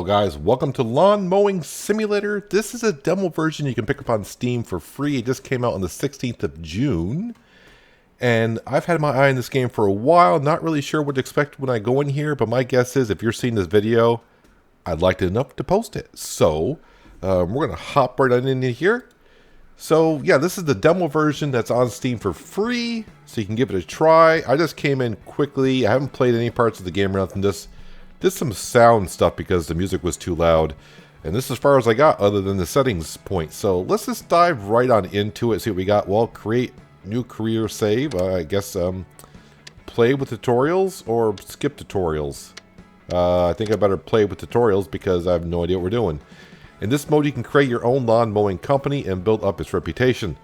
guys, welcome to Lawn Mowing Simulator. This is a demo version you can pick up on Steam for free. It just came out on the 16th of June. And I've had my eye on this game for a while, not really sure what to expect when I go in here, but my guess is if you're seeing this video, I'd like it enough to post it. So, we're going to hop right on into here. So, yeah, this is the demo version that's on Steam for free, so you can give it a try. I just came in quickly. I haven't played any parts of the game or nothing, just did some sound stuff because the music was too loud. And this is as far as I got other than the settings point. So let's just dive right on into it, see what we got. Well, create new career save. I guess play with tutorials or skip tutorials. I think I better play with tutorials because I have no idea what we're doing. In this mode, you can create your own lawn mowing company and build up its reputation.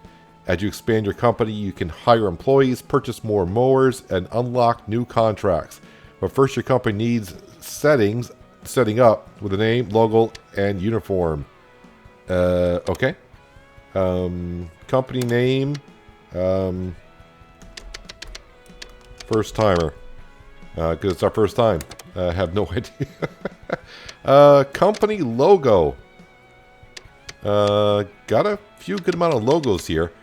As you expand your company, you can hire employees, purchase more mowers, and unlock new contracts. But first, your company needs setting up with a name, logo, and uniform. Okay. Company name. First timer. Because it's our first time. I have no idea. Company logo. Got a few good amount of logos here.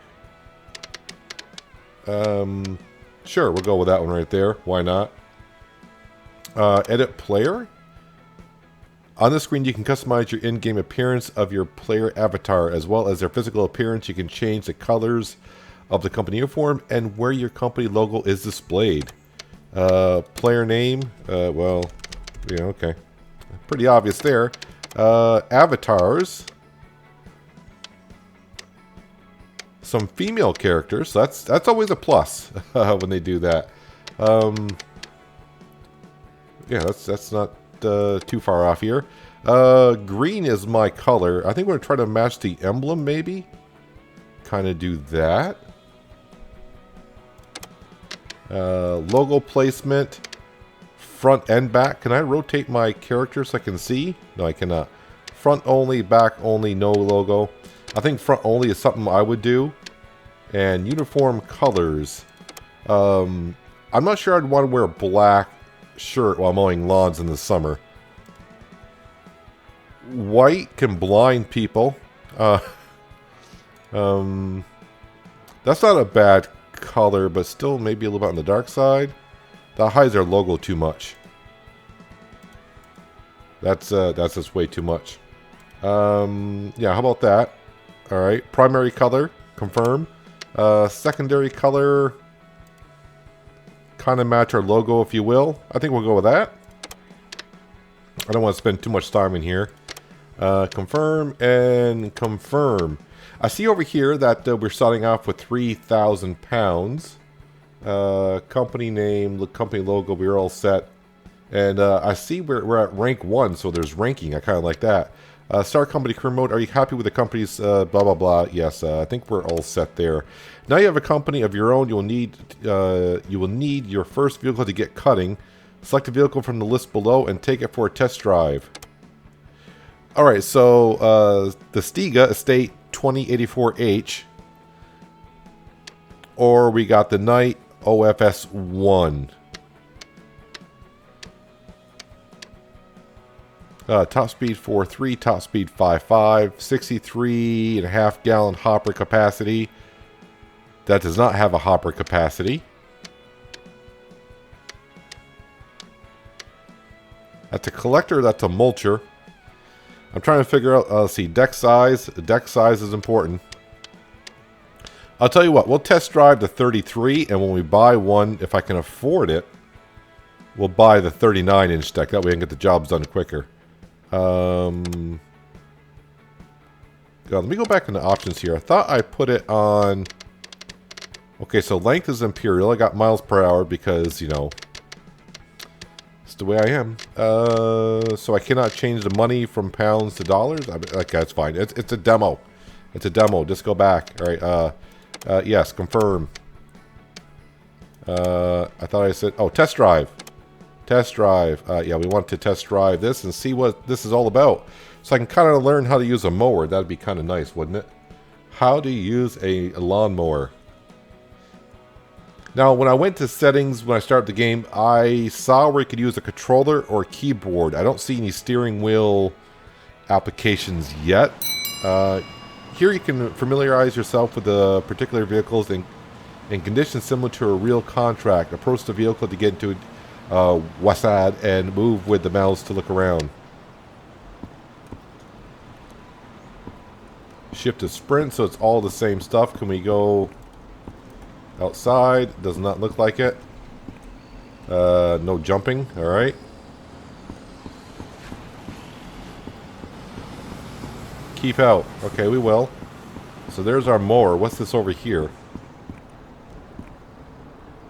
Sure, we'll go with that one right there. Why not? Edit player. On the screen, you can customize your in-game appearance of your player avatar, as well as their physical appearance. You can change the colors of the company uniform and where your company logo is displayed. Player name. Well, yeah, okay. Pretty obvious there. Avatars. Some female characters. So that's always a plus when they do that. Yeah, that's not too far off here. Green is my color. I think we're going to try to match the emblem, maybe. Kind of do that. Logo placement. Front and back. Can I rotate my character so I can see? No, I cannot. Front only, back only, no logo. I think front only is something I would do. And uniform colors. I'm not sure I'd want to wear black shirt while mowing lawns in the summer. White can blind people. That's not a bad color, but still maybe a little bit on the dark side. That hides their logo too much. That's just way too much. Yeah, how about that? All right, primary color, confirm. Secondary color, kind of match our logo, if you will. I think we'll go with that. I don't want to spend too much time in here. Confirm and confirm. I see over here that we're starting off with 3,000 pounds. Company name, company logo, we're all set. And I see we're at rank 1, so there's ranking. I kind of like that. Start company career mode. Are you happy with the company's blah blah blah? Yes, I think we're all set there. Now you have a company of your own. You will need your first vehicle to get cutting. Select a vehicle from the list below and take it for a test drive. All right, so the Stiga Estate 2084H, or we got the Knight OFS 1. Top speed 4.3, top speed 5.5, 63.5 gallon hopper capacity. That does not have a hopper capacity. That's a collector, that's a mulcher. I'm trying to figure out, let's see, deck size. Deck size is important. I'll tell you what, we'll test drive the 33, and when we buy one, if I can afford it, we'll buy the 39-inch deck. That way I can get the jobs done quicker. God, let me go back into options here. I thought I put it on... Okay, so length is imperial. I got miles per hour because, you know, it's the way I am. So I cannot change the money from pounds to dollars. Okay, that's fine. It's a demo. It's a demo. Just go back. All right. Yes, confirm. I thought I said... Oh, test drive. Test drive. Yeah, we want to test drive this and see what this is all about. So I can kind of learn how to use a mower. That'd be kind of nice, wouldn't it? How to use a lawnmower. Now, when I went to settings when I started the game, I saw where you could use a controller or keyboard. I don't see any steering wheel applications yet. Here you can familiarize yourself with the particular vehicles in conditions similar to a real contract. Approach the vehicle to get into Wasad and move with the mouse to look around. Shift to sprint, so it's all the same stuff. Can we go outside? Does not look like it. No jumping. Alright. Keep out. Okay, we will. So there's our mower. What's this over here?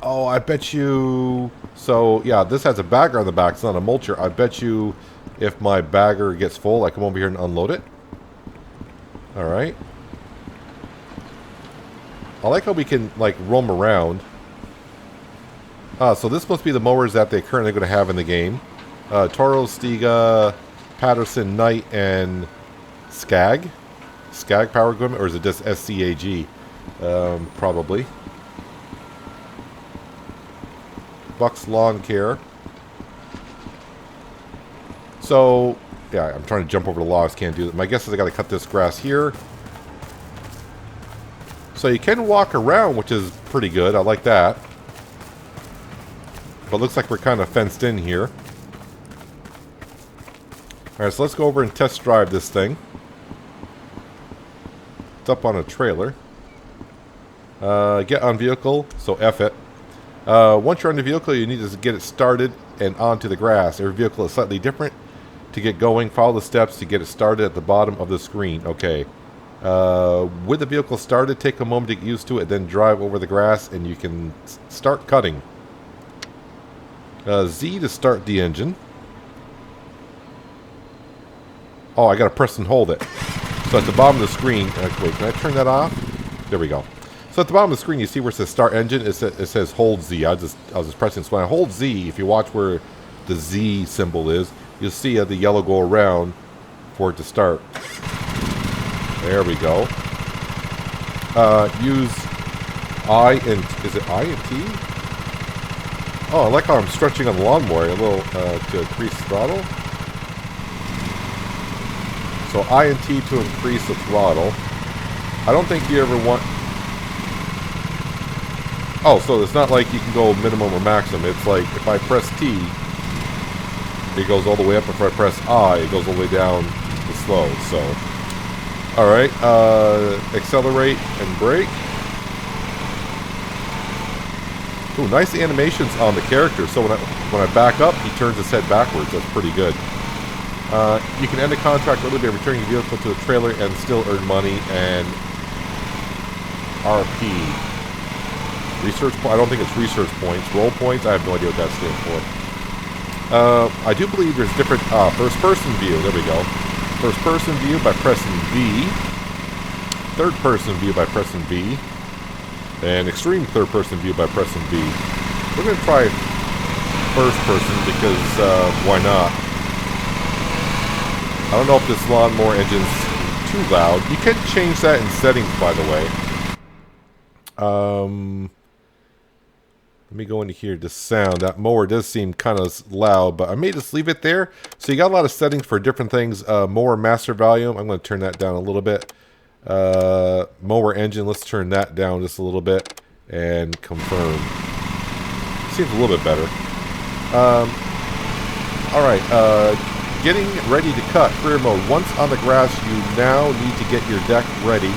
Oh, I bet you... So, yeah, this has a bagger on the back. It's not a mulcher. I bet you if my bagger gets full, I come over here and unload it. Alright. I like how we can, like, roam around. So this must be the mowers that they're currently going to have in the game. Toro, Stiga, Patterson, Knight, and Skag. Skag power equipment, or is it just SCAG? Probably. Buck's Lawn Care. So, yeah, I'm trying to jump over the logs, can't do that. My guess is I got to cut this grass here. So you can walk around, which is pretty good. I like that. But looks like we're kind of fenced in here. Alright, so let's go over and test drive this thing. It's up on a trailer. Get on vehicle, so F it. Once you're on the vehicle, you need to get it started and onto the grass. Every vehicle is slightly different. To get going, follow the steps to get it started at the bottom of the screen. Okay. With the vehicle started, take a moment to get used to it, then drive over the grass, and you can start cutting. Z to start the engine. Oh, I gotta press and hold it. So at the bottom of the screen, wait, can I turn that off? There we go. So at the bottom of the screen, you see where it says start engine. It says hold Z. I was just pressing. So when I hold Z, if you watch where the Z symbol is, you'll see the yellow go around for it to start. There we go. Use I and... Is it I and T? Oh, I like how I'm stretching on the lawnmower a little to increase throttle. So I and T to increase the throttle. I don't think you ever want... Oh, so it's not like you can go minimum or maximum. It's like if I press T, it goes all the way up. If I press I, it goes all the way down to slow. So, alright. Accelerate and brake. Ooh, nice animations on the character. So when I back up, he turns his head backwards. That's pretty good. You can end a contract early by returning your vehicle to a trailer and still earn money and RP. Research I don't think it's research points. Roll points? I have no idea what that stands for. I do believe there's different first-person view. There we go. First-person view by pressing V. Third-person view by pressing V. And extreme third-person view by pressing V. We're going to try first-person because why not? I don't know if this lawnmower engine's too loud. You can change that in settings, by the way. Let me go into here to sound. That mower does seem kind of loud, but I may just leave it there. So you got a lot of settings for different things. Mower master volume. I'm going to turn that down a little bit. Mower engine. Let's turn that down just a little bit and confirm. Seems a little bit better. All right. Getting ready to cut. Career mode. Once on the grass, you now need to get your deck ready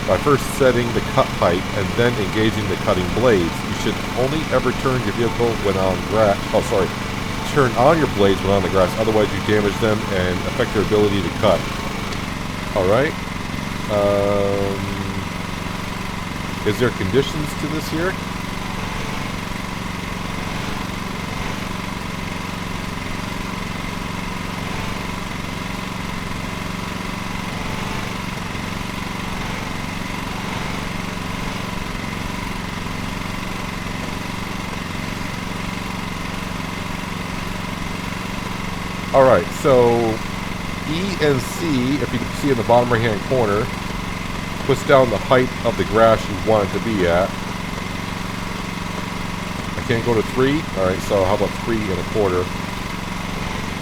by first setting the cut height and then engaging the cutting blades. You should only ever turn your vehicle when on grass. Oh, sorry. Turn on your blades when on the grass, otherwise you damage them and affect their ability to cut. Alright. Is there conditions to this here? Alright, so E and C, if you can see in the bottom right hand corner, puts down the height of the grass you want it to be at. can't go to 3? Alright, so how about 3 1/4?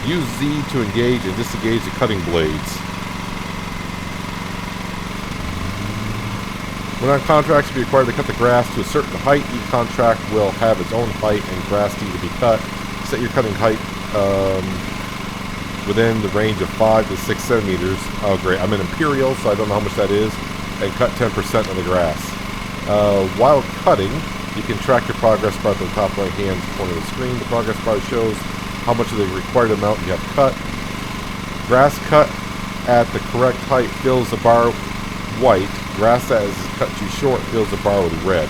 Use Z to engage and disengage the cutting blades. When on contracts, you'll be required to cut the grass to a certain height. Each contract will have its own height and grass need to be cut. Set your cutting height within the range of 5 to 6 centimeters. Oh, great. I'm in Imperial, so I don't know how much that is. And cut 10% of the grass. While cutting, you can track your progress bar at the top right-hand corner of the screen. The progress bar shows how much of the required amount you have cut. Grass cut at the correct height fills the bar white. Grass that is cut too short fills the bar with red.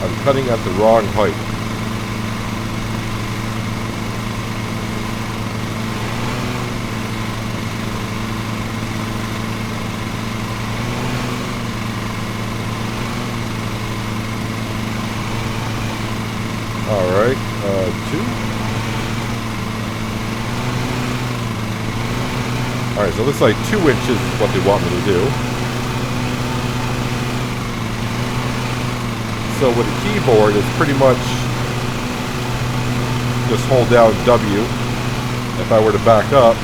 I'm cutting at the wrong height. Alright, 2. Alright, so it looks like 2 inches is what they want me to do. So with a keyboard, it's pretty much just hold down W. If I were to back up,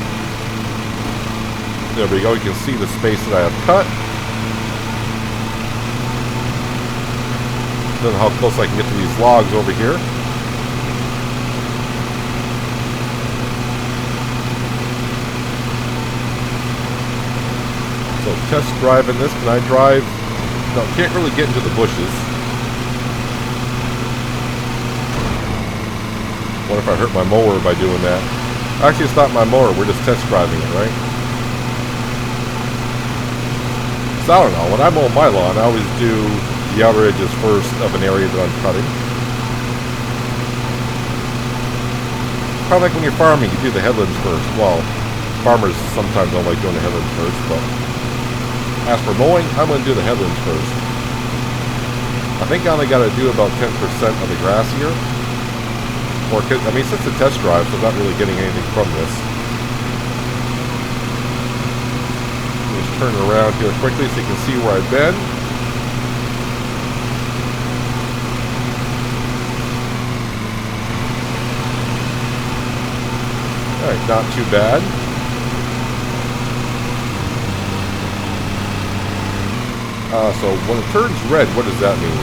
there we go, you can see the space that I have cut. Then how close I can get to these logs over here. So test driving this. Can I drive? No, can't really get into the bushes. What if I hurt my mower by doing that? Actually, it's not my mower. We're just test driving it, right? So I don't know. When I mow my lawn, I always do the outer edges first of an area that I'm cutting. Kind of like when you're farming, you do the headlands first. Well, farmers sometimes don't like doing the headlands first, but as for mowing, I'm going to do the headlands first. I think I only got to do about 10% of the grass here. Or, I mean, since the test drive, so I'm not really getting anything from this. Just turn around here quickly so you can see where I've been. Alright, not too bad. So when it turns red, what does that mean?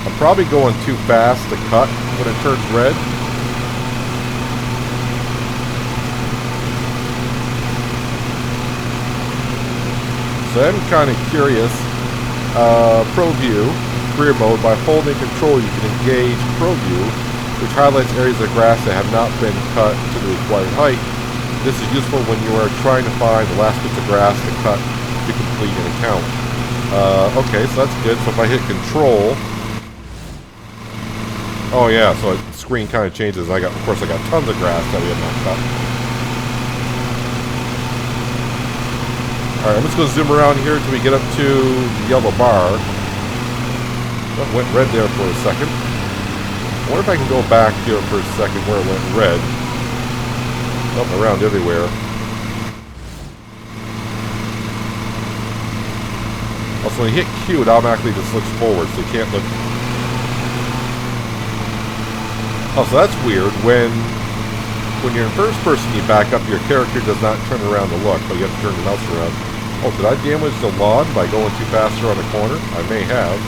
I'm probably going too fast to cut when it turns red. So I'm kind of curious. Pro View, career mode, by holding control you can engage Pro View, which highlights areas of grass that have not been cut to the required height. This is useful when you are trying to find the last bits of grass to cut to complete an account. Okay, so that's good. So if I hit control, oh yeah, so the screen kind of changes. Of course, I got tons of grass that we have not cut. All right, I'm just going to zoom around here until we get up to the yellow bar. Oh, went red there for a second. I wonder if I can go back here for a second where it went red. Up around everywhere. Also, when you hit Q, it automatically just looks forward, so you can't look. Oh, so that's weird. When you're in first person, you back up, your character does not turn around to look, but you have to turn the mouse around. Oh, did I damage the lawn by going too fast around the corner? I may have.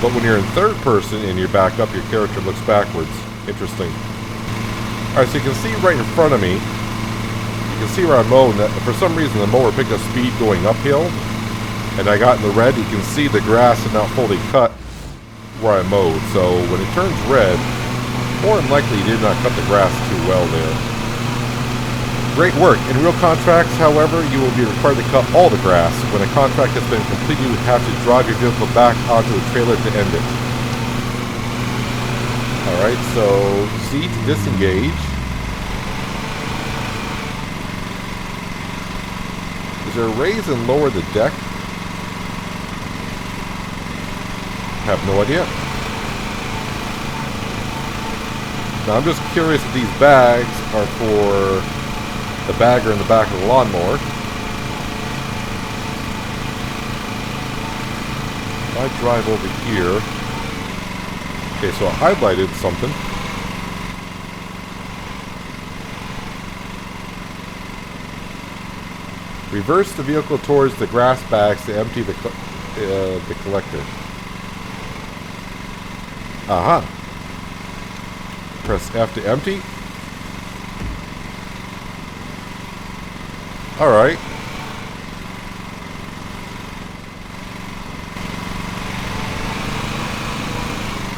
But when you're in third person and you back up, your character looks backwards. Interesting. Alright, so you can see right in front of me, you can see where I'm mowing that. For some reason, the mower picked up speed going uphill, and I got in the red. You can see the grass is not fully cut where I mowed. So when it turns red, more than likely you did not cut the grass too well there. Great work. In real contracts, however, you will be required to cut all the grass. When a contract has been completed, you have to drive your vehicle back onto a trailer to end it. Alright, so Z to disengage. Is there a raise and lower the deck? Have no idea. Now I'm just curious if these bags are for the bagger in the back of the lawnmower. I drive over here. Okay, so I highlighted something. Reverse the vehicle towards the grass bags to empty the collector. Aha. Press F to empty. Alright.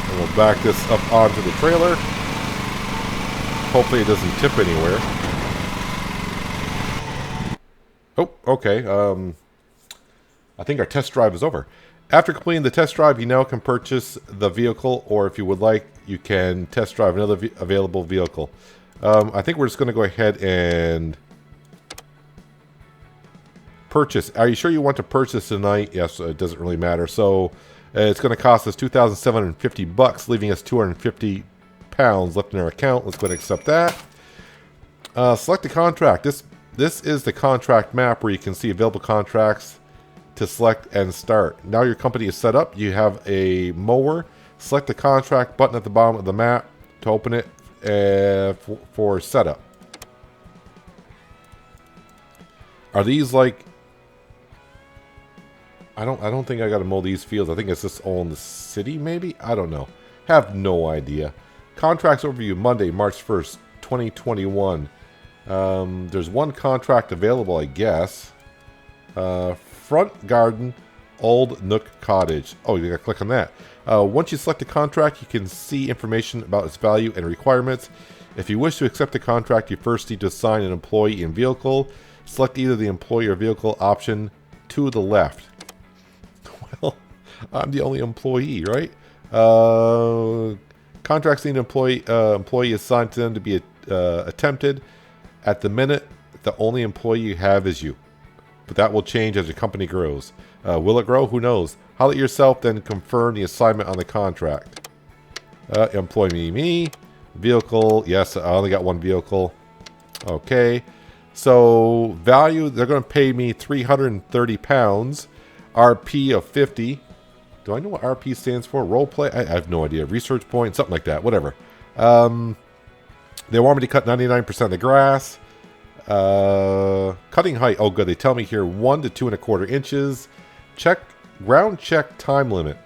And we'll back this up onto the trailer. Hopefully it doesn't tip anywhere. Oh, okay. I think our test drive is over. After completing the test drive, you now can purchase the vehicle, or if you would like, you can test drive another available vehicle. I think we're just going to go ahead and purchase. Are you sure you want to purchase tonight? Yes, it doesn't really matter. So it's going to cost us $2,750, leaving us 250 pounds left in our account. Let's go ahead and accept that. Select the contract. This is the contract map where you can see available contracts to select and start. Now your company is set up. You have a mower. Select the contract button at the bottom of the map to open it for setup. Are these like... I don't think I got to mow these fields. I think it's just all in the city, maybe? I don't know. Have no idea. Contracts overview, Monday, March 1st, 2021. There's one contract available, I guess. Front garden, old nook cottage. Oh, you gotta click on that. Once you select a contract, you can see information about its value and requirements. If you wish to accept the contract, you first need to assign an employee and vehicle. Select either the employee or vehicle option to the left. Well, I'm the only employee, right? Contracts need an employee assigned to them to be attempted. At the minute, the only employee you have is you. But that will change as your company grows. Will it grow? Who knows? Highlight yourself, then confirm the assignment on the contract. Employee me. Vehicle. Yes, I only got one vehicle. Okay. So, value, they're going to pay me 330 pounds. RP of 50. Do I know what RP stands for? Role play? I have no idea. Research point? Something like that. Whatever. They want me to cut 99% of the grass. Cutting height. Oh, good. They tell me here 1 to 2 1/4 inches. Ground check time limit.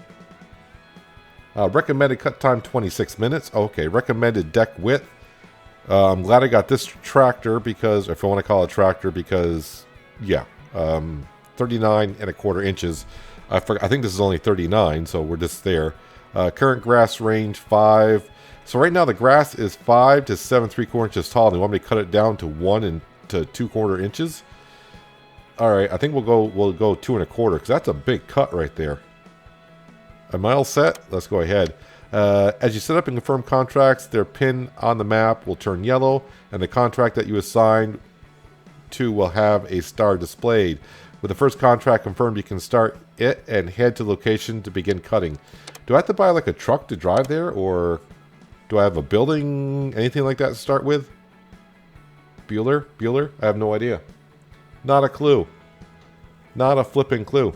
Recommended cut time 26 minutes. Okay. Recommended deck width. I'm glad I got this tractor because, if I want to call it a tractor, because, yeah, 39 1/4 inches. I think this is only 39, so we're just there. Current grass range 5. So right now the grass is 5 to 7 3/4 inches tall. They want me to cut it down to 1 and to 2/4 inches. All right, I think we'll go 2 1/4 because that's a big cut right there. Am I all set? Let's go ahead. As you set up and confirm contracts, their pin on the map will turn yellow, and the contract that you assigned to will have a star displayed. With the first contract confirmed, you can start it and head to the location to begin cutting. Do I have to buy like a truck to drive there, or do I have a building, anything like that to start with? Bueller? I have no idea. Not a clue. Not a flipping clue.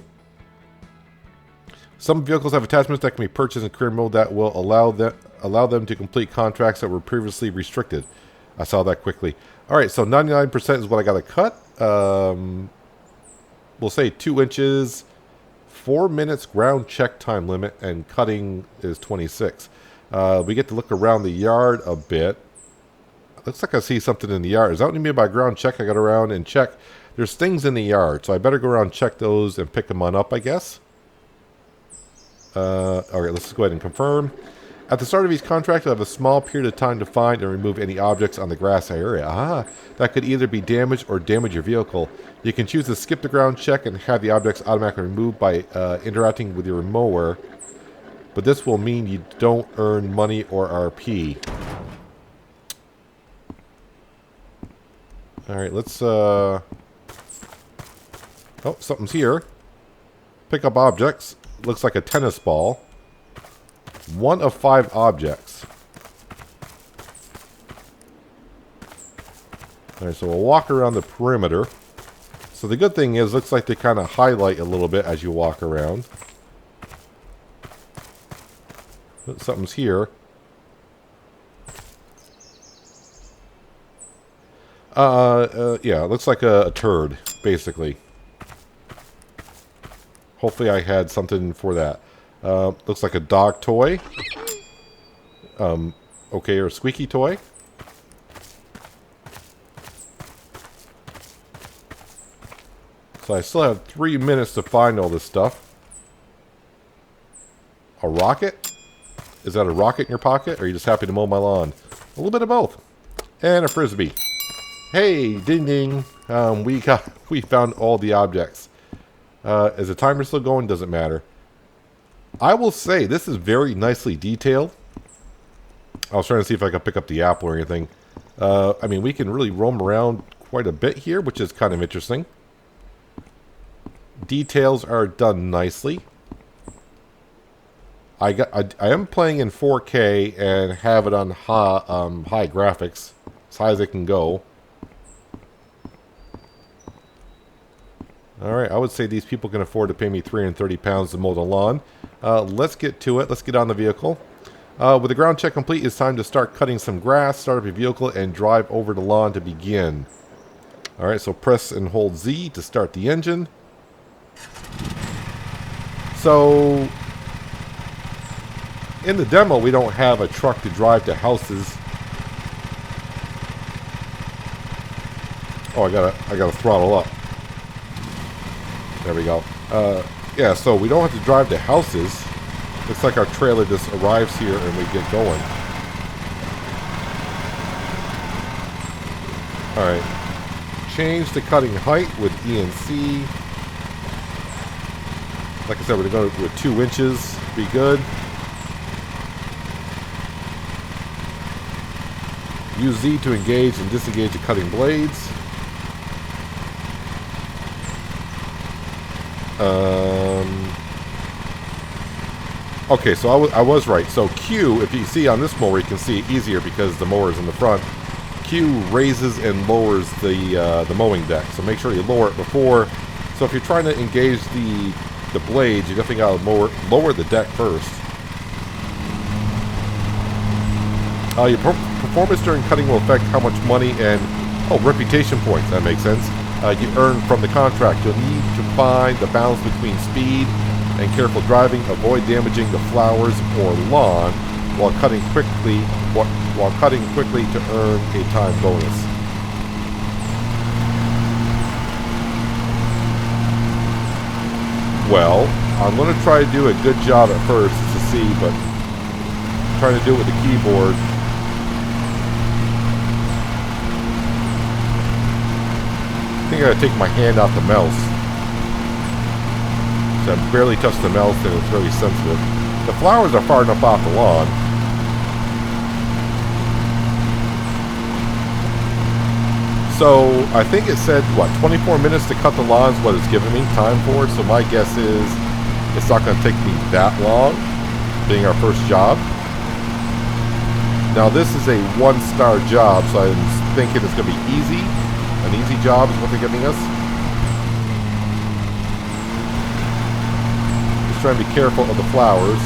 Some vehicles have attachments that can be purchased in career mode that will allow them to complete contracts that were previously restricted. I saw that quickly. All right, so 99% is what I got to cut. We'll say 2 inches, 4 minutes ground check time limit, and cutting is 26. We get to look around the yard a bit. Looks like I see something in the yard. Is that what you mean by ground check? I got around and check. There's things in the yard, so I better go around and check those and pick them on up, I guess. All right, let's go ahead and confirm. At the start of each contract, you'll have a small period of time to find and remove any objects on the grass area. That could either be damaged or damage your vehicle. You can choose to skip the ground check and have the objects automatically removed by interacting with your mower. But this will mean you don't earn money or RP. Alright, let's... Oh, something's here. Pick up objects. Looks like a tennis ball. 1 of 5 objects. Alright, so we'll walk around the perimeter. So the good thing is, looks like they kind of highlight a little bit as you walk around. Something's here. Yeah, it looks like a turd, basically. Hopefully I had something for that. Looks like a dog toy. Okay, or a squeaky toy. So I still have 3 minutes to find all this stuff. A rocket? Is that a rocket in your pocket, or are you just happy to mow my lawn? A little bit of both. And a frisbee. Hey, ding ding. We found all the objects. Is the timer still going? Doesn't matter. I will say this is very nicely detailed. I was trying to see if I could pick up the apple or anything. I mean, we can really roam around quite a bit here, which is kind of interesting. Details are done nicely. I am playing in 4K and have it on high graphics, as high as it can go. Alright, I would say these people can afford to pay me £330 to mow the lawn. Let's get to it. Let's get on the vehicle. With the ground check complete, it's time to start cutting some grass, start up your vehicle, and drive over the lawn to begin. Alright, so press and hold Z to start the engine. So, in the demo, we don't have a truck to drive to houses. Oh, I gotta throttle up. There we go. Yeah, so we don't have to drive to houses. Looks like our trailer just arrives here and we get going. Alright. Change the cutting height with E and C. Like I said, we're going to go with 2 inches. Be good. Use Z to engage and disengage the cutting blades. Okay, so I was right. So Q, if you see on this mower, you can see it easier because the mower is in the front. Q raises and lowers the mowing deck. So make sure you lower it before. So if you're trying to engage the blades, you definitely got to lower the deck first. Your performance during cutting will affect how much money and reputation points. That makes sense. You earn from the contract. You'll need to find the balance between speed and careful driving. Avoid damaging the flowers or lawn while cutting quickly. While cutting quickly to earn a time bonus. Well, I'm going to try to do a good job at first to see, but I'm trying to do it with the keyboard. I think I gotta take my hand off the mouse. So I barely touch the mouse and it's very sensitive. The flowers are far enough off the lawn. So I think it said, what, 24 minutes to cut the lawn is what it's giving me time for. So my guess is it's not going to take me that long, being our first job. Now this is a 1-star job, so I'm thinking it's going to be easy. An easy job is what they're giving us. Just trying to be careful of the flowers.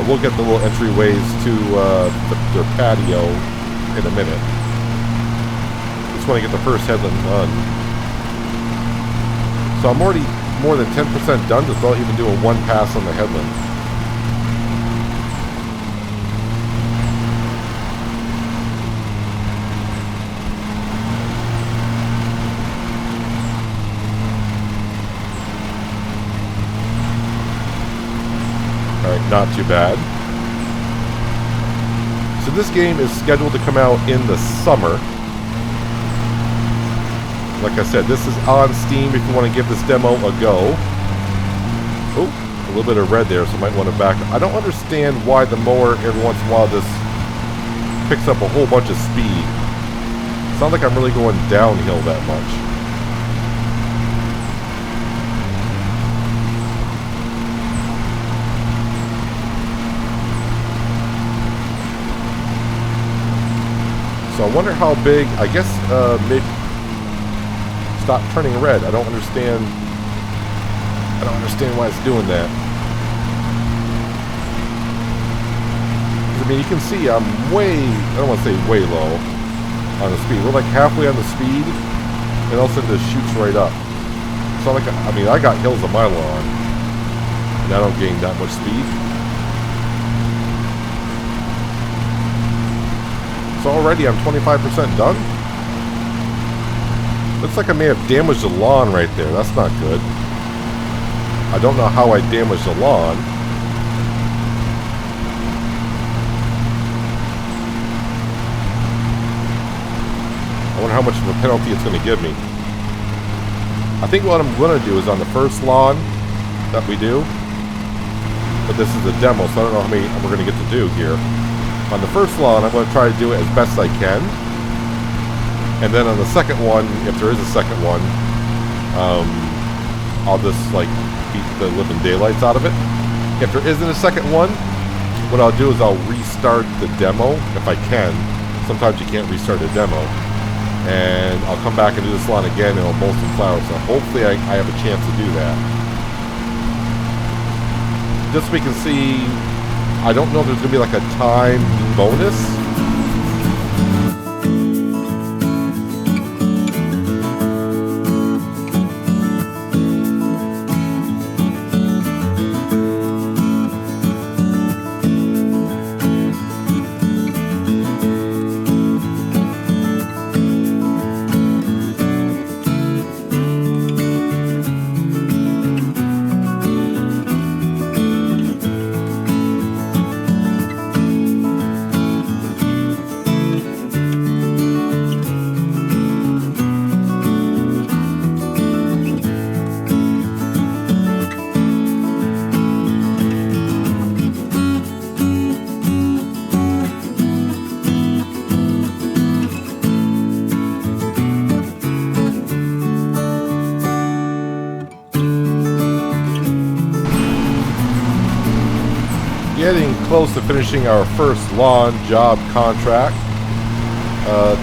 We'll get the little entryways to their patio in a minute. Just want to get the first headland done. So I'm already more than 10% done just without even doing one pass on the headland. Not too bad. So this game is scheduled to come out in the summer. Like I said, this is on Steam if you want to give this demo a go. Oh, a little bit of red there, so I might want to back. I don't understand why the mower every once in a while just picks up a whole bunch of speed. It's not like I'm really going downhill that much. So I wonder how big, I guess, maybe, stop turning red. I don't understand. I don't understand why it's doing that. I mean, you can see I'm way, I don't want to say way low on the speed. We're like halfway on the speed, and all of a sudden it shoots right up. It's not like, I mean, I got hills a mile on, and I don't gain that much speed. So already I'm 25% done. Looks like I may have damaged the lawn right there. That's not good. I don't know how I damaged the lawn. I wonder how much of a penalty it's going to give me. I think what I'm going to do is on the first lawn that we do, but this is a demo, so I don't know how many we're going to get to do here. On the first lawn, I'm going to try to do it as best I can. And then on the second one, if there is a second one, I'll just like beat the living daylights out of it. If there isn't a second one, what I'll do is I'll restart the demo if I can. Sometimes you can't restart a demo. And I'll come back and do this lawn again, and it'll mow some flowers. So hopefully I have a chance to do that. Just so we can see, I don't know if there's going to be like a time bonus. Getting close to finishing our first lawn job contract.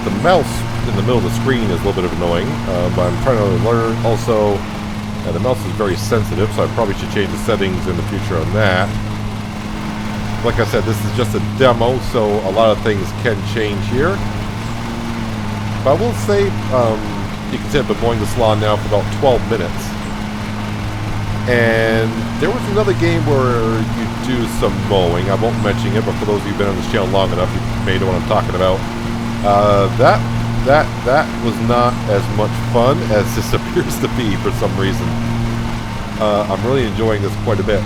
The mouse in the middle of the screen is a little bit of annoying, but I'm trying to learn also. The mouse is very sensitive, so I probably should change the settings in the future on that. Like I said, this is just a demo, so a lot of things can change here. But I will say, you can see I've been mowing this lawn now for about 12 minutes. And there was another game where you do some mowing. I won't mention it, but for those of you who've been on this channel long enough, you may know what I'm talking about. That was not as much fun as this appears to be for some reason. I'm really enjoying this quite a bit,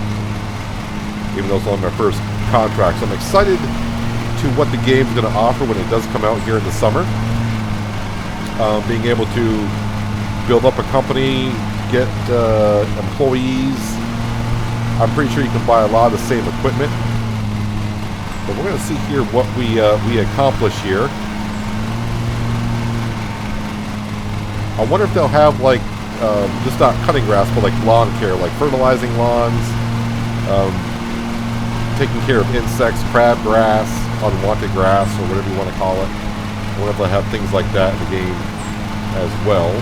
even though it's only my first contract. So I'm excited to what the game's going to offer when it does come out here in the summer. Being able to build up a company, get employees. I'm pretty sure you can buy a lot of the same equipment. But we're going to see here what we accomplish here. I wonder if they'll have like just not cutting grass, but like lawn care, like fertilizing lawns, taking care of insects, crabgrass, unwanted grass, or whatever you want to call it. I wonder if they'll have things like that in the game as well.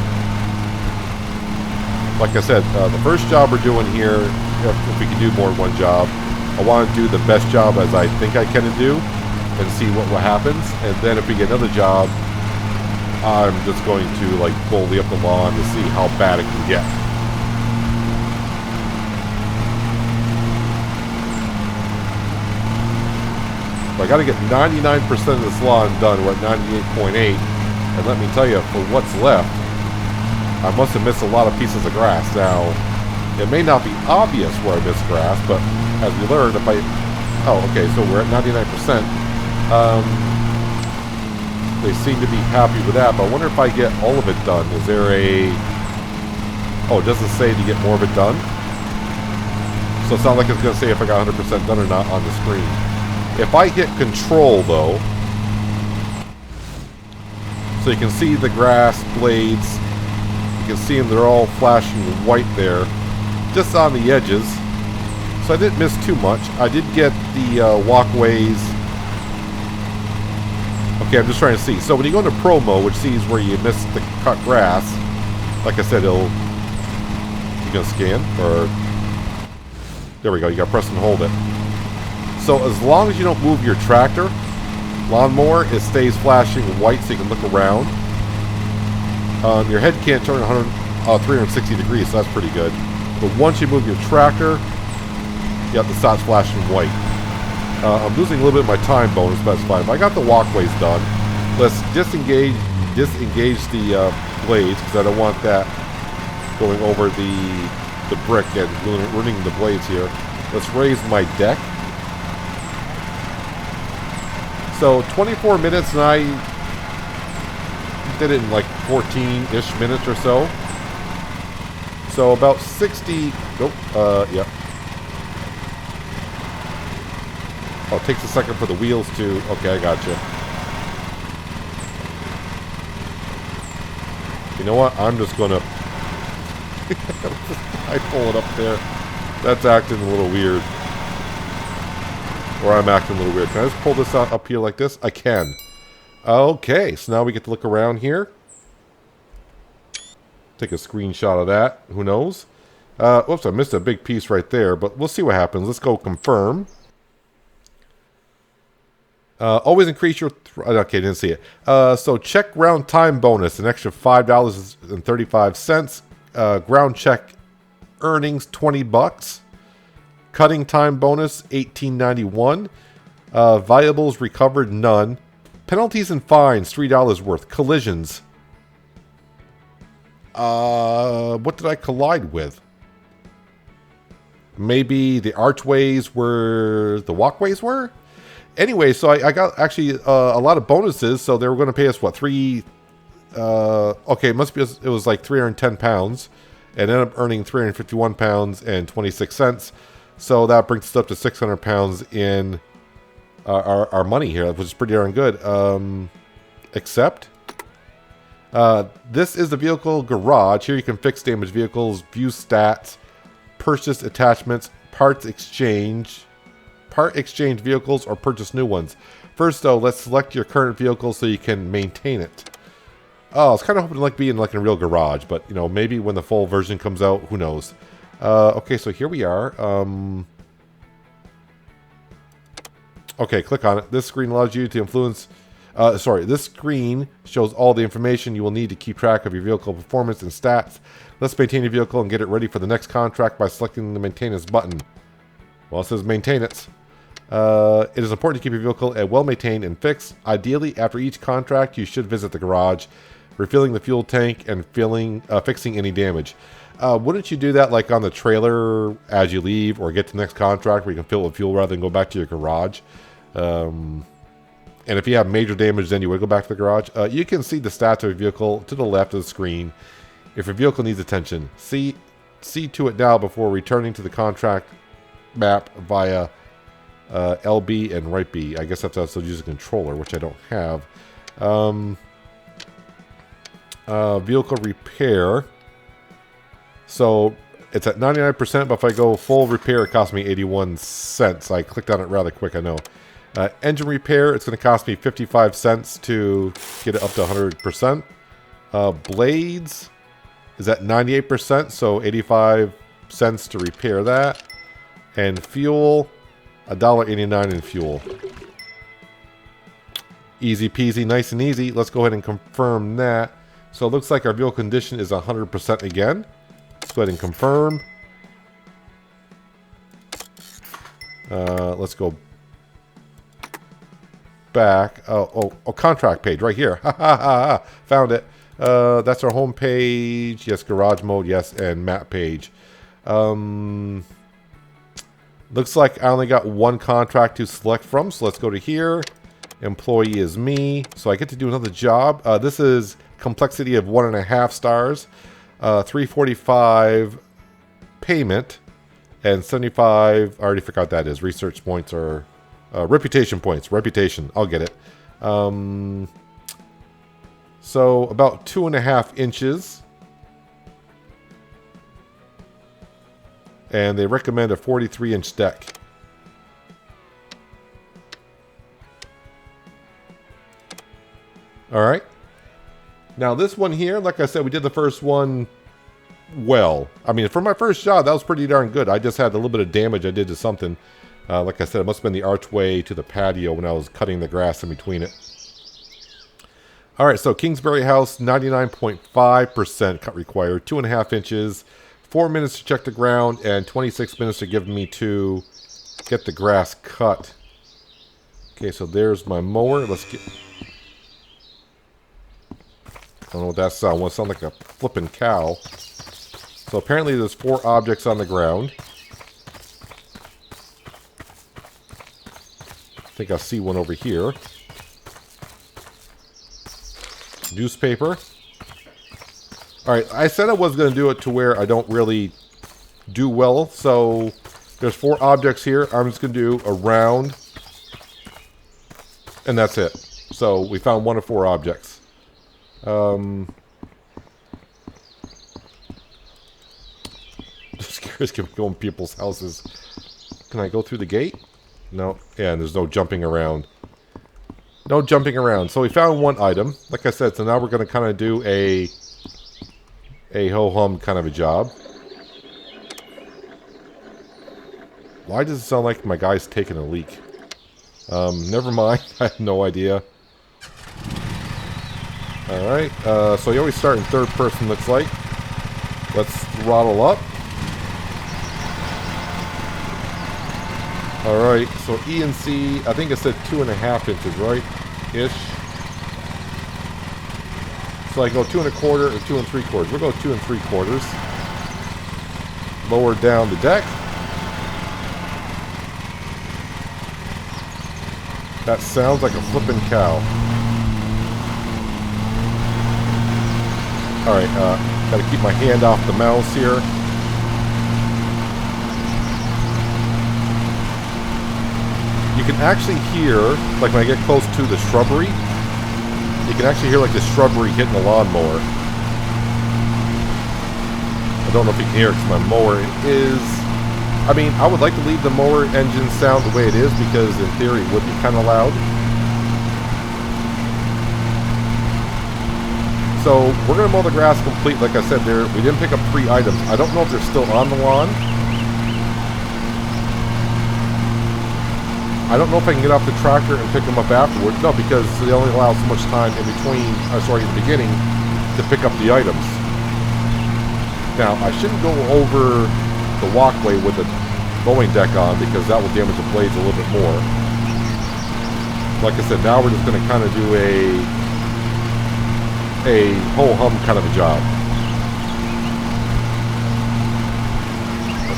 Like I said, the first job we're doing here, if we can do more than one job, I want to do the best job as I think I can do and see what happens. And then if we get another job, I'm just going to like bully up the lawn to see how bad it can get. So I got to get 99% of this lawn done. We're at 98.8. And let me tell you, for what's left, I must have missed a lot of pieces of grass. Now, it may not be obvious where I missed grass, but as we learned, if I... Oh, okay, so we're at 99%. They seem to be happy with that, but I wonder if I get all of it done. Is there a... Oh, it doesn't say to get more of it done? So it's not like it's going to say if I got 100% done or not on the screen. If I hit control, though, so you can see the grass blades. You can see them, they're all flashing white there, just on the edges. So I didn't miss too much. I did get the walkways. Okay, I'm just trying to see. So when you go into Pro Mode, which sees where you missed the cut grass, like I said, you going to scan. Or there we go. You got to press and hold it. So as long as you don't move your tractor, lawnmower, it stays flashing white so you can look around. Your head can't turn 360 degrees, so that's pretty good. But once you move your tractor, yep, the starts flashing white. I'm losing a little bit of my time bonus, but that's fine. But I got the walkways done. Let's disengage the blades, because I don't want that going over the brick and ruining the blades here. Let's raise my deck. So 24 minutes, and I did it in like 14-ish minutes or so. So about 60. Nope. Yeah. Oh, it takes a second for the wheels to. Okay, I got you. You know what? I'm just gonna. I pull it up there. That's acting a little weird. Or I'm acting a little weird. Can I just pull this out up here like this? I can. Okay, so now we get to look around here. Take a screenshot of that. Who knows? Whoops, I missed a big piece right there, but we'll see what happens. Let's go confirm. Always increase your... okay, didn't see it. So check ground time bonus, an extra $5.35. Ground check earnings, $20. Cutting time bonus, $18.91. Valuables recovered, none. Penalties and fines, $3 worth. Collisions. What did I collide with? Maybe the archways were the walkways were? Anyway, so I got actually a lot of bonuses, so they were going to pay us, what, okay, it must be, it was like 310 pounds, and ended up earning 351 pounds and 26 cents, so that brings us up to 600 pounds in our money here, which is pretty darn good. Except, this is the vehicle garage. Here you can fix damaged vehicles, view stats, purchase attachments, part exchange vehicles, or purchase new ones. First, though, let's select your current vehicle so you can maintain it. Oh, I was kind of hoping to be in like a real garage, but you know, maybe when the full version comes out, who knows? Okay, so here we are. Okay, click on it. This screen allows you to influence. This screen shows all the information you will need to keep track of your vehicle performance and stats. Let's maintain your vehicle and get it ready for the next contract by selecting the maintenance button. Well, it says maintain it. It is important to keep your vehicle well maintained and fixed. Ideally, after each contract, you should visit the garage, refilling the fuel tank and fixing any damage. Wouldn't you do that like on the trailer as you leave, or get to the next contract where you can fill it with fuel rather than go back to your garage? And if you have major damage, then you would go back to the garage. You can see the stats of your vehicle to the left of the screen. If your vehicle needs attention, see to it now before returning to the contract map via LB and right B. I guess that's also use a controller, which I don't have. Vehicle repair. So it's at 99%, but if I go full repair, it costs me 81 cents. I clicked on it rather quick, I know. Engine repair, it's going to cost me 55 cents to get it up to 100%. Blades is at 98%, so 85 cents to repair that. And fuel, $1.89 in fuel. Easy peasy, nice and easy. Let's go ahead and confirm that. So it looks like our vehicle condition is 100% again. Let's go ahead and confirm. Let's go back. Oh, contract page right here. Found it. That's our home page. Yes, garage mode. Yes, and map page. Looks like I only got one contract to select from. So let's go to here. Employee is me. So I get to do another job. This is complexity of 1.5 stars. 345 payment. And 75, I already forgot what that is. Research points or reputation points. Reputation, I'll get it. So about 2.5 inches. And they recommend a 43-inch deck. Alright. Now this one here, like I said, we did the first one well. I mean, for my first job, that was pretty darn good. I just had a little bit of damage I did to something. Like I said, it must have been the archway to the patio when I was cutting the grass in between it. All right, so Kingsbury House, 99.5% cut required, 2.5 inches, 4 minutes to check the ground, and 26 minutes to give me to get the grass cut. Okay, so there's my mower. Let's get... I don't know what that sound was. It sounded like a flipping cow. So apparently there's 4 objects on the ground. I think I see one over here. Newspaper. Alright, I said I was going to do it to where I don't really do well. So there's 4 objects here. I'm just going to do a round. And that's it. So we found 1 of 4 objects. Just curious, can we go in people's houses? Can I go through the gate? No. Yeah, and there's no jumping around. No jumping around. So we found 1 item. Like I said, so now we're going to kind of do a ho-hum kind of a job. Why does it sound like my guy's taking a leak? Never mind. I have no idea. Alright, so you always start in 3rd person, looks like. Let's throttle up. Alright, so E and C, I think it said 2.5 inches, right? Ish. So I go 2 1/4 or 2 3/4. We'll go 2 3/4. Lower down the deck. That sounds like a flippin' cow. Alright, gotta keep my hand off the mouse here. You can actually hear, like when I get close to the shrubbery, you can actually hear like the shrubbery hitting the lawnmower. I don't know if you can hear it because my mower is... I mean, I would like to leave the mower engine sound the way it is because in theory it would be kind of loud. So we're going to mow the grass complete. Like I said, we didn't pick up 3 items. I don't know if they're still on the lawn. I don't know if I can get off the tractor and pick them up afterwards. No, because they only allow so much time in between, in the beginning, to pick up the items. Now, I shouldn't go over the walkway with the mowing deck on because that will damage the blades a little bit more. Like I said, now we're just going to kind of do a ho-hum kind of a job.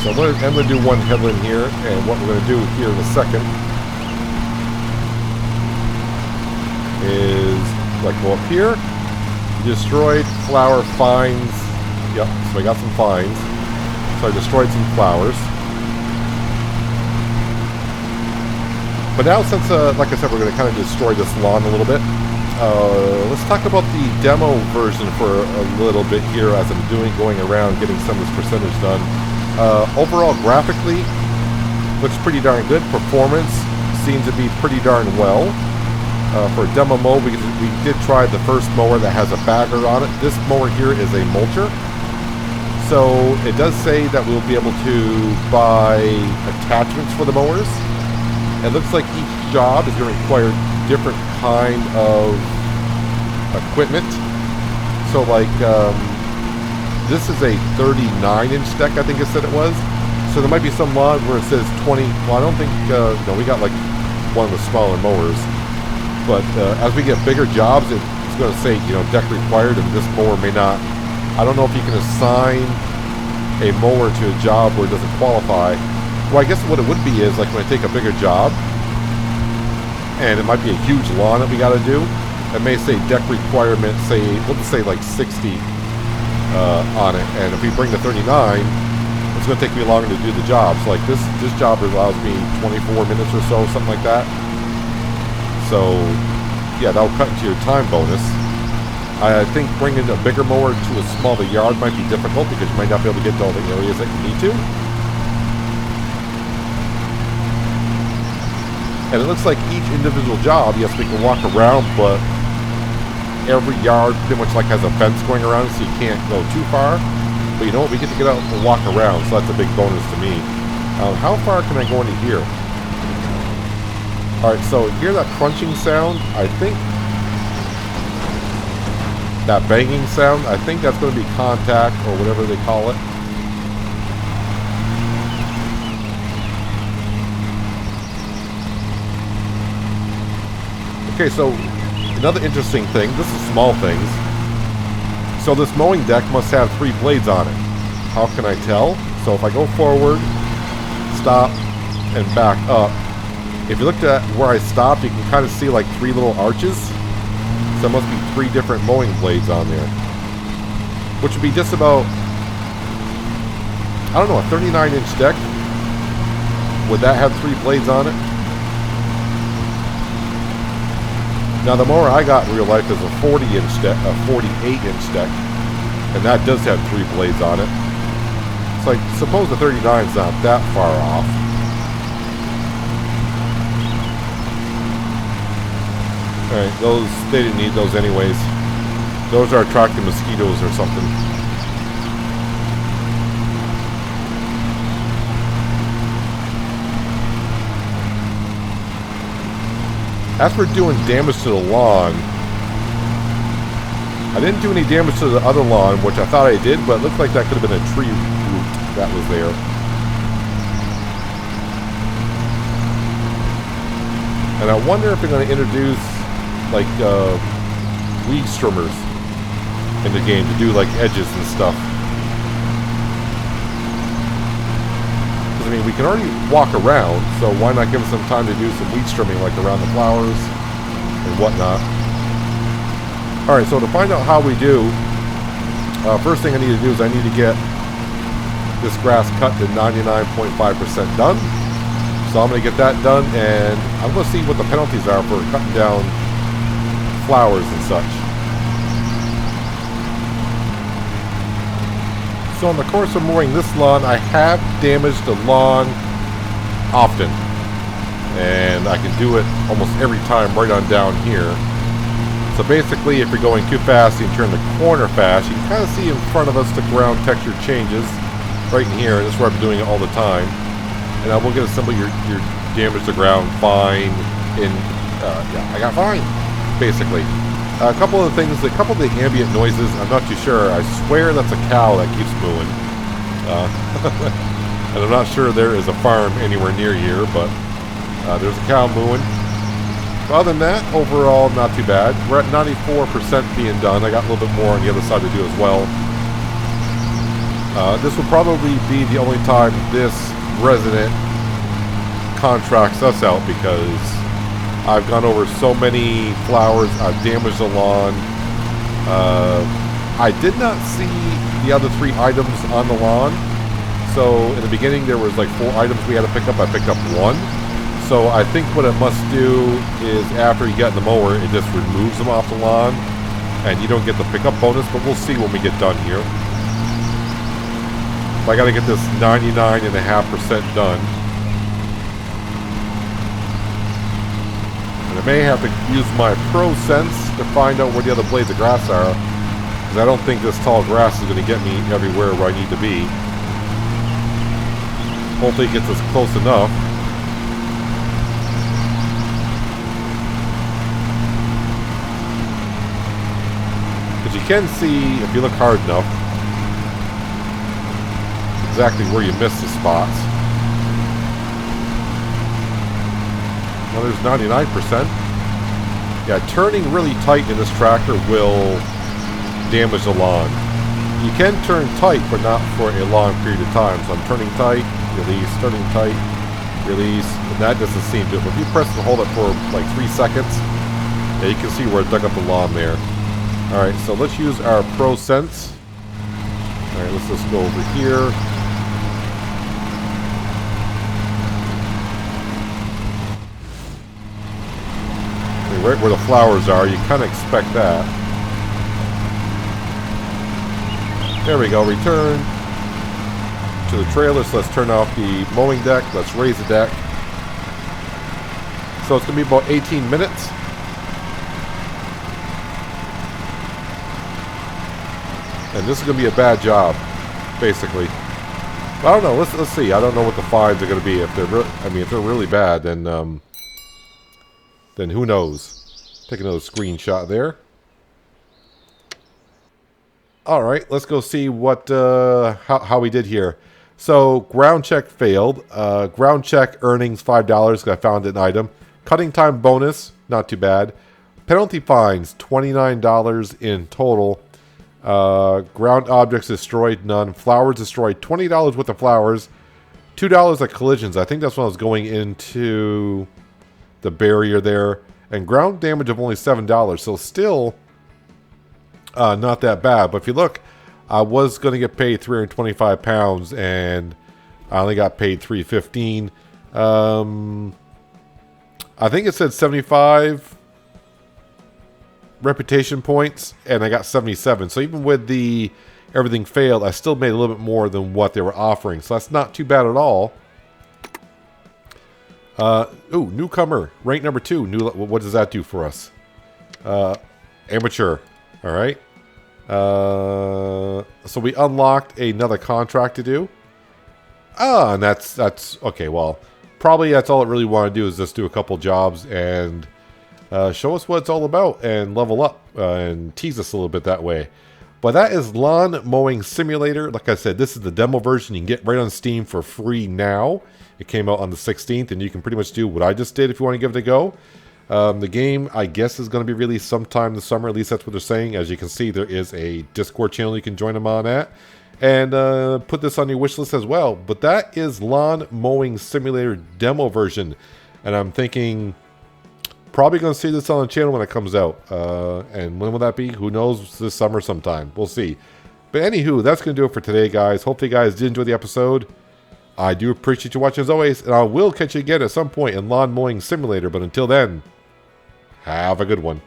So I'm going to do 1 headland here, and what we're going to do here in a second is like go up here, destroyed flower fines. Yep, so I got some fines. So I destroyed some flowers. But now since, like I said, we're going to kind of destroy this lawn a little bit, let's talk about the demo version for a little bit here as I'm going around getting some of this percentage done. Overall, graphically, looks pretty darn good. Performance seems to be pretty darn well. For a demo mow, we did try the first mower that has a bagger on it. This mower here is a mulcher. So it does say that we'll be able to buy attachments for the mowers. It looks like each job is going to require different kind of equipment. So like, this is a 39-inch deck, I think it said it was. So there might be some lawns where it says 20. Well, I don't think, no, we got like one of the smaller mowers. But as we get bigger jobs, it's going to say, you know, deck required, and this mower may not. I don't know if you can assign a mower to a job where it doesn't qualify. Well, I guess what it would be is, like when I take a bigger job, and it might be a huge lawn that we got to do, it may say deck requirement, say, let's say like 60 on it. And if we bring the 39, it's going to take me longer to do the job. So like this job allows me 24 minutes or so, something like that. So, yeah, that'll cut into your time bonus. I think bringing a bigger mower to a smaller yard might be difficult because you might not be able to get to all the areas that you need to. And it looks like each individual job, yes, we can walk around, but every yard pretty much like has a fence going around, so you can't go too far. But you know what? We get to get out and walk around, so that's a big bonus to me. How far can I go into here? Alright, so hear that crunching sound? I think that banging sound, I think that's going to be contact or whatever they call it. Okay, so another interesting thing, this is small things. So this mowing deck must have 3 blades on it. How can I tell? So if I go forward, stop, and back up, if you looked at where I stopped, you can kind of see like 3 little arches. So there must be 3 different mowing blades on there. Which would be just about, I don't know, a 39-inch deck. Would that have 3 blades on it? Now the mower I got in real life is a 40-inch deck, a 48-inch deck. And that does have 3 blades on it. So I suppose the 39's not that far off. Alright, those, they didn't need those anyways. Those are attracting mosquitoes or something. As for doing damage to the lawn, I didn't do any damage to the other lawn, which I thought I did, but it looked like that could have been a tree root that was there. And I wonder if they're going to introduce like weed trimmers in the game to do like edges and stuff. Because I mean, we can already walk around, so why not give us some time to do some weed trimming like around the flowers and whatnot. Alright, so to find out how we do, first thing I need to do is I need to get this grass cut to 99.5% done. So I'm going to get that done, and I'm going to see what the penalties are for cutting down flowers and such. So in the course of mowing this lawn, I have damaged the lawn often. And I can do it almost every time right on down here. So basically, if you're going too fast and you turn the corner fast, you can kind of see in front of us the ground texture changes right in here. This is where I've been doing it all the time. And I will get a symbol, your damage the ground fine. Yeah, I got fine, basically. A couple of the things, a couple of the ambient noises, I'm not too sure. I swear that's a cow that keeps mooing. And I'm not sure there is a farm anywhere near here, but there's a cow mooing. Other than that, overall, not too bad. We're at 94% being done. I got a little bit more on the other side to do as well. This will probably be the only time this resident contracts us out, because I've gone over so many flowers. I've damaged the lawn. I did not see the other 3 items on the lawn. So in the beginning there was like 4 items we had to pick up. I picked up 1. So I think what it must do is after you get in the mower, it just removes them off the lawn, and you don't get the pickup bonus, but we'll see when we get done here. I got to get this 99.5% done. And I may have to use my Pro Sense to find out where the other blades of grass are, because I don't think this tall grass is going to get me everywhere where I need to be. Hopefully it gets us close enough. But you can see, if you look hard enough, exactly where you miss the spots. Well, there's 99%. Yeah, turning really tight in this tractor will damage the lawn. You can turn tight, but not for a long period of time. So I'm turning tight, release, turning tight, release, and that doesn't seem to. But if you press and hold it for like 3 seconds, yeah, you can see where it dug up the lawn there. Alright, so let's use our Pro Sense. Alright, let's just go over here. Right where the flowers are, you kind of expect that. There we go, return to the trailer. So let's turn off the mowing deck. Let's raise the deck. So it's going to be about 18 minutes. And this is going to be a bad job. basically. But I don't know. Let's see. I don't know what the fines are going to be. If they're, if they're really bad, then who knows? Take another screenshot there. All right, let's go see what how we did here. So ground check failed. Ground check earnings $5. I found an item. Cutting time bonus, not too bad. Penalty fines $29 in total. Ground objects destroyed, none. Flowers destroyed, $20 worth of flowers. $2 at collisions. I think that's when I was going into the barrier there. And ground damage of only $7. So still not that bad. But if you look, I was going to get paid £325 and I only got paid $315. I think it said 75 reputation points and I got 77. So even with the everything failed, I still made a little bit more than what they were offering. So that's not too bad at all. Ooh, newcomer, rank number 2. What does that do for us? Amateur. All right. So we unlocked another contract to do. And that's okay. Well, probably that's all I really want to do is just do a couple jobs and show us what it's all about and level up and tease us a little bit that way. But that is Lawn Mowing Simulator. Like I said, this is the demo version. You can get right on Steam for free now. It came out on the 16th, and you can pretty much do what I just did if you want to give it a go. The game, I guess, is going to be released sometime this summer. At least that's what they're saying. As you can see, there is a Discord channel you can join them on at. And put this on your wish list as well. But that is Lawn Mowing Simulator demo version. And I'm thinking, probably going to see this on the channel when it comes out. And when will that be? Who knows? This summer sometime. We'll see. But anywho, that's going to do it for today, guys. Hopefully you guys did enjoy the episode. I do appreciate you watching as always. And I will catch you again at some point in Lawn Mowing Simulator. But until then, have a good one.